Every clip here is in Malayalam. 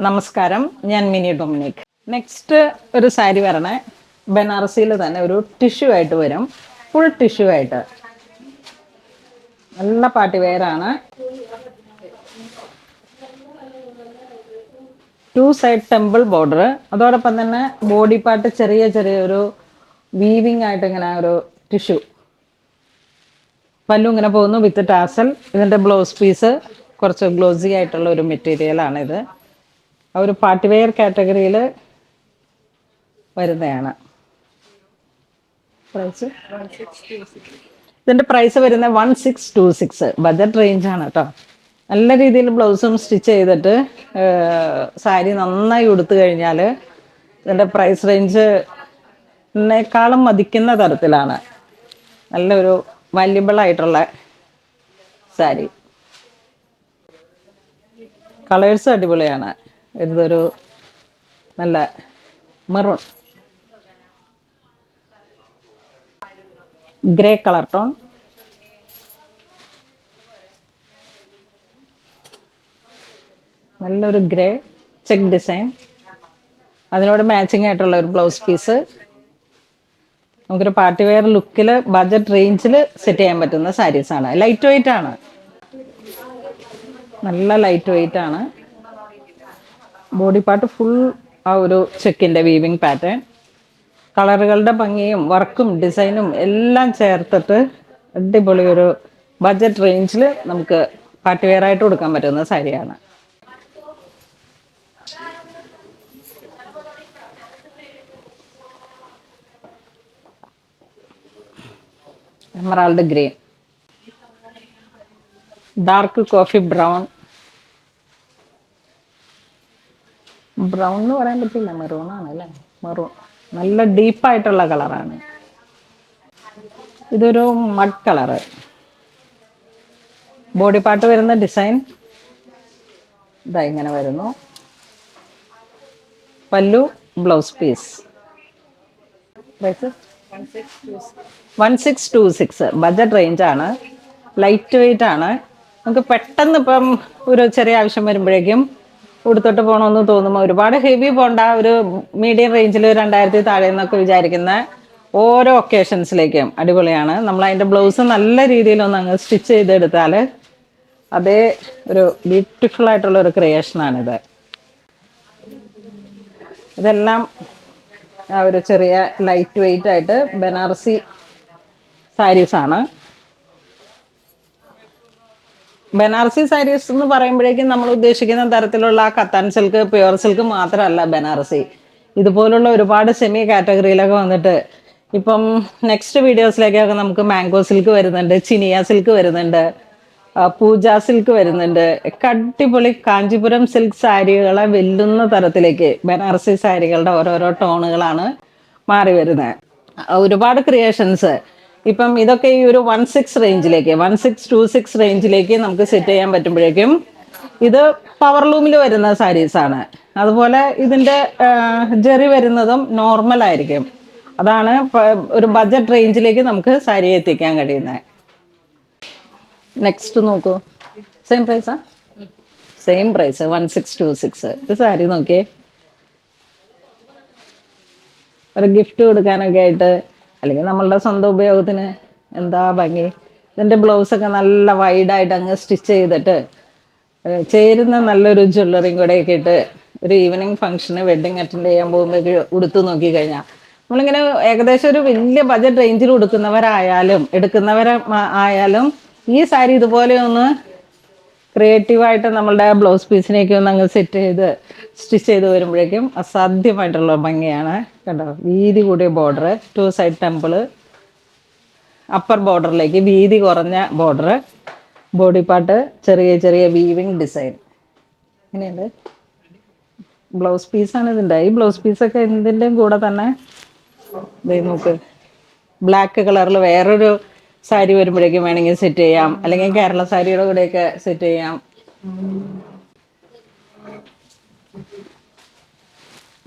നമസ്കാരം, ഞാൻ മിനി ഡൊമിനിക്. നെക്സ്റ്റ് ഒരു സാരി വരണേ ബനാറസിയിൽ തന്നെ ഒരു ടിഷ്യൂ ആയിട്ട് വരും. ഫുൾ ടിഷ്യൂ ആയിട്ട് നല്ല പാർട്ടി വെയർ ആണ്. ടു സൈഡ് ടെമ്പിൾ ബോർഡർ, അതോടൊപ്പം തന്നെ ബോഡി പാർട്ട് ചെറിയ ചെറിയൊരു വീവിങ് ആയിട്ട് ഇങ്ങനെ ഒരു ടിഷ്യൂ. പല്ലു ഇങ്ങനെ പോകുന്നു വിത്ത് ടാസൽ. ഇതിൻ്റെ ബ്ലൗസ് പീസ് കുറച്ച് ഗ്ലോസി ആയിട്ടുള്ള ഒരു മെറ്റീരിയലാണിത്. ആ ഒരു പാർട്ടി വെയർ കാറ്റഗറിയിൽ വരുന്നതാണ്. പ്രൈസ് ഇതിൻ്റെ പ്രൈസ് വരുന്നത് 1626. ബജറ്റ് റേഞ്ചാണ് കേട്ടോ. നല്ല രീതിയിൽ ബ്ലൗസും സ്റ്റിച്ച് ചെയ്തിട്ട് സാരി നന്നായി ഉടുത്തു കഴിഞ്ഞാൽ ഇതിൻ്റെ പ്രൈസ് റേഞ്ചിനേക്കാളും മതിക്കുന്ന തരത്തിലാണ്. നല്ലൊരു വാല്യുബിളായിട്ടുള്ള സാരി. കളേഴ്സ് അടിപൊളിയാണ്. ഇതൊരു നല്ല മെറൂൺ ഗ്രേ കളർ ടോൺ, നല്ലൊരു ഗ്രേ ചെക്ക് ഡിസൈൻ, അതിനോട് മാച്ചിങ് ആയിട്ടുള്ള ഒരു ബ്ലൗസ് പീസ്. നമുക്കൊരു പാർട്ടി വെയർ ലുക്കിൽ ബജറ്റ് റേഞ്ചിൽ സെറ്റ് ചെയ്യാൻ പറ്റുന്ന സാരീസാണ്. ലൈറ്റ് വെയിറ്റ് ആണ്, നല്ല ലൈറ്റ് വെയിറ്റ് ആണ്. ബോഡി പാർട്ട് ഫുൾ ആ ഒരു ചെക്കിൻ്റെ വീവിങ് പാറ്റേൺ, കളറുകളുടെ ഭംഗിയും വർക്കും ഡിസൈനും എല്ലാം ചേർത്തിട്ട് അടിപൊളി ഒരു ബജറ്റ് റേഞ്ചിൽ നമുക്ക് പാർട്ടി വെയർ ആയിട്ട് കൊടുക്കാൻ പറ്റുന്ന സാരിയാണ്. Emerald green, dark coffee brown, brown എന്ന് പറയാൻ പറ്റില്ല, മെറൂൺ ആണ് അല്ലേ. മെറൂൺ നല്ല ഡീപ്പായിട്ടുള്ള കളറാണ്. ഇതൊരു മഡ് കളറ്. ബോഡി പാർട്ട് വരുന്ന ഡിസൈൻ ഇതാ ഇങ്ങനെ വരുന്നു. Pallu, blouse piece. 1626 ബജറ്റ് റേഞ്ചാണ്. ലൈറ്റ് വെയിറ്റ് ആണ്. നമുക്ക് പെട്ടെന്ന് ഇപ്പം ഒരു ചെറിയ ആവശ്യം വരുമ്പോഴേക്കും ഉടുത്തോട്ട് പോകണമെന്ന് തോന്നുമ്പോൾ ഒരുപാട് ഹെവി പോണ്ട, ഒരു മീഡിയം റേഞ്ചിൽ 2000 താഴെ എന്നൊക്കെ വിചാരിക്കുന്ന ഓരോ ഒക്കേഷൻസിലേക്കും അടിപൊളിയാണ്. നമ്മൾ അതിൻ്റെ ബ്ലൗസ് നല്ല രീതിയിലൊന്ന് അങ്ങ് സ്റ്റിച്ച് ചെയ്തെടുത്താൽ അതേ ഒരു ബ്യൂട്ടിഫുൾ ആയിട്ടുള്ള ഒരു ക്രിയേഷനാണിത്. ഇതെല്ലാം ഒരു ചെറിയ ലൈറ്റ് വെയിറ്റ് ആയിട്ട് ബനാറസി സാരീസാണ്. ബനാറസി സാരീസ് എന്ന് പറയുമ്പോഴേക്കും നമ്മൾ ഉദ്ദേശിക്കുന്ന തരത്തിലുള്ള കത്താൻ സിൽക്ക്, പ്യുവർ സിൽക്ക് മാത്രമല്ല ബനാറസി. ഇതുപോലുള്ള ഒരുപാട് സെമി കാറ്റഗറിയിലൊക്കെ വന്നിട്ട് ഇപ്പം നെക്സ്റ്റ് വീഡിയോസിലേക്കൊക്കെ നമുക്ക് മാംഗോ സിൽക്ക് വരുന്നുണ്ട്, ചിനിയ സിൽക്ക് വരുന്നുണ്ട്, പൂജ സിൽക്ക് വരുന്നുണ്ട്. ഒക്കെ അടിപൊളി കാഞ്ചീപുരം സിൽക്ക് സാരികളെ വെല്ലുന്ന തരത്തിലേക്ക് ബനാറസി സാരികളുടെ ഓരോരോ ടോണുകളാണ് മാറി വരുന്നത്. ഒരുപാട് ക്രിയേഷൻസ് ഇപ്പം ഇതൊക്കെ ഈ ഒരു 1626 റേഞ്ചിലേക്ക് നമുക്ക് സെറ്റ് ചെയ്യാൻ പറ്റുമ്പോഴേക്കും ഇത് പവർ ലൂമിൽ വരുന്ന സാരീസാണ്. അതുപോലെ ഇതിൻ്റെ ജെറി വരുന്നതും നോർമൽ ആയിരിക്കും. അതാണ് ഒരു ബജറ്റ് റേഞ്ചിലേക്ക് നമുക്ക് സാരി എത്തിക്കാൻ കഴിയുന്നത്. നെക്സ്റ്റ് നോക്കൂ, സെയിം പ്രൈസാ, സെയിം പ്രൈസ് 1626. ഇത് സാരി നോക്കിയേ, ഒരു ഗിഫ്റ്റ് കൊടുക്കാനൊക്കെ ആയിട്ട് അല്ലെങ്കിൽ നമ്മളുടെ സ്വന്തം ഉപയോഗത്തിന് എന്താ ഭംഗി. ഇതിൻ്റെ ബ്ലൗസൊക്കെ നല്ല വൈഡായിട്ട് അങ്ങ് സ്റ്റിച്ച് ചെയ്തിട്ട് ചേരുന്ന നല്ലൊരു ജ്വല്ലറിയും കൂടെയൊക്കെ ഇട്ട് ഒരു ഈവനിങ് ഫംഗ്ഷന് വെഡ്ഡിങ് അറ്റൻഡ് ചെയ്യാൻ പോകുമ്പോൾ ഉടുത്തു നോക്കിക്കഴിഞ്ഞാൽ നമ്മളിങ്ങനെ ഏകദേശം ഒരു വലിയ ബജറ്റ് റേഞ്ചിൽ എടുക്കുന്നവരായാലും ഈ സാരി ഇതുപോലെ ഒന്ന് ക്രിയേറ്റീവായിട്ട് നമ്മളുടെ ബ്ലൗസ് പീസിനെയൊക്കെ ഒന്ന് അങ്ങ് സെറ്റ് ചെയ്ത് സ്റ്റിച്ച് ചെയ്ത് വരുമ്പോഴേക്കും അസാധ്യമായിട്ടുള്ള ഭംഗിയാണ്. കണ്ടോ, വീതി കൂടിയ border, two side temple, upper ബോർഡറിലേക്ക് വീതി കുറഞ്ഞ ബോർഡർ, ബോഡി പാർട്ട് ചെറിയ ചെറിയ വീവിങ് ഡിസൈൻ. ഇങ്ങനെയുണ്ട്. ബ്ലൗസ് പീസാണ് ഇതിൻ്റെ. ഈ ബ്ലൗസ് പീസൊക്കെ എന്തിൻ്റെയും കൂടെ തന്നെ നോക്ക്, ബ്ലാക്ക് കളറിൽ വേറൊരു സാരി വരുമ്പോഴേക്കും വേണമെങ്കിൽ സെറ്റ് ചെയ്യാം, അല്ലെങ്കിൽ കേരള സാരിയുടെ കൂടെയൊക്കെ സെറ്റ് ചെയ്യാം.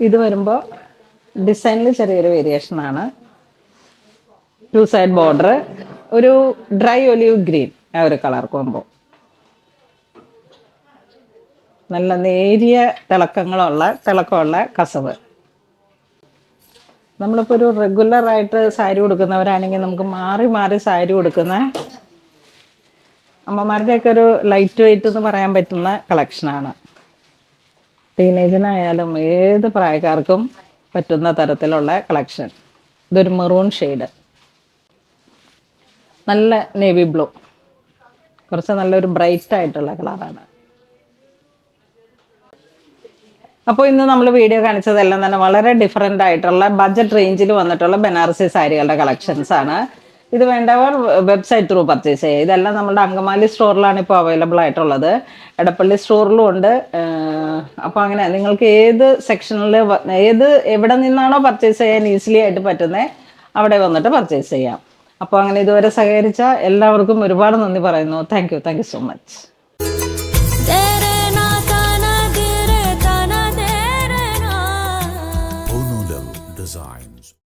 ഇത് വരുമ്പോൾ ഡിസൈനിൽ ചെറിയൊരു വേരിയേഷനാണ്. ടു സൈഡ് ബോർഡർ, ഒരു ഡ്രൈ ഒലിവ് ഗ്രീൻ ആ ഒരു കളർ കോമ്പോ. നല്ല നേരിയ തിളക്കമുള്ള കസവ്. നമ്മളിപ്പോൾ ഒരു റെഗുലറായിട്ട് സാരി ഉടുക്കുന്നവരാണെങ്കിൽ നമുക്ക് മാറി മാറി സാരി ഉടുക്കുന്ന അമ്മമാരുടെയൊക്കെ ഒരു ലൈറ്റ് വെയിറ്റ് എന്ന് പറയാൻ പറ്റുന്ന കളക്ഷനാണ്. ടീനേജിനായാലും ഏത് പ്രായക്കാർക്കും പറ്റുന്ന തരത്തിലുള്ള കളക്ഷൻ. ഇതൊരു മെറൂൺ ഷെയ്ഡ്, നല്ല നേവി ബ്ലൂ, കുറച്ച് നല്ലൊരു ബ്രൈറ്റ് ആയിട്ടുള്ള കളറാണ്. അപ്പോൾ ഇന്ന് നമ്മൾ വീഡിയോ കാണിച്ചതെല്ലാം തന്നെ വളരെ ഡിഫറെൻ്റ് ആയിട്ടുള്ള ബഡ്ജറ്റ് റേഞ്ചിൽ വന്നിട്ടുള്ള ബനാറസി സാരികളുടെ കളക്ഷൻസ് ആണ്. ഇത് വേണ്ടവർ വെബ്സൈറ്റ് ത്രൂ പർച്ചേസ് ചെയ്യുക. ഇതെല്ലാം നമ്മുടെ അങ്കമാലി സ്റ്റോറിലാണ് ഇപ്പോൾ അവൈലബിൾ ആയിട്ടുള്ളത്. എടപ്പള്ളി സ്റ്റോറിലും ഉണ്ട്. അപ്പോൾ അങ്ങനെ നിങ്ങൾക്ക് ഏത് സെക്ഷനിൽ എവിടെ നിന്നാണോ പർച്ചേസ് ചെയ്യാൻ ഈസിലി ആയിട്ട് പറ്റുന്നത് അവിടെ വന്നിട്ട് പർച്ചേസ് ചെയ്യാം. അപ്പോൾ അങ്ങനെ ഇതുവരെ സഹകരിച്ച എല്ലാവർക്കും ഒരുപാട് നന്ദി പറയുന്നു. Thank you so much. Onulal Designs.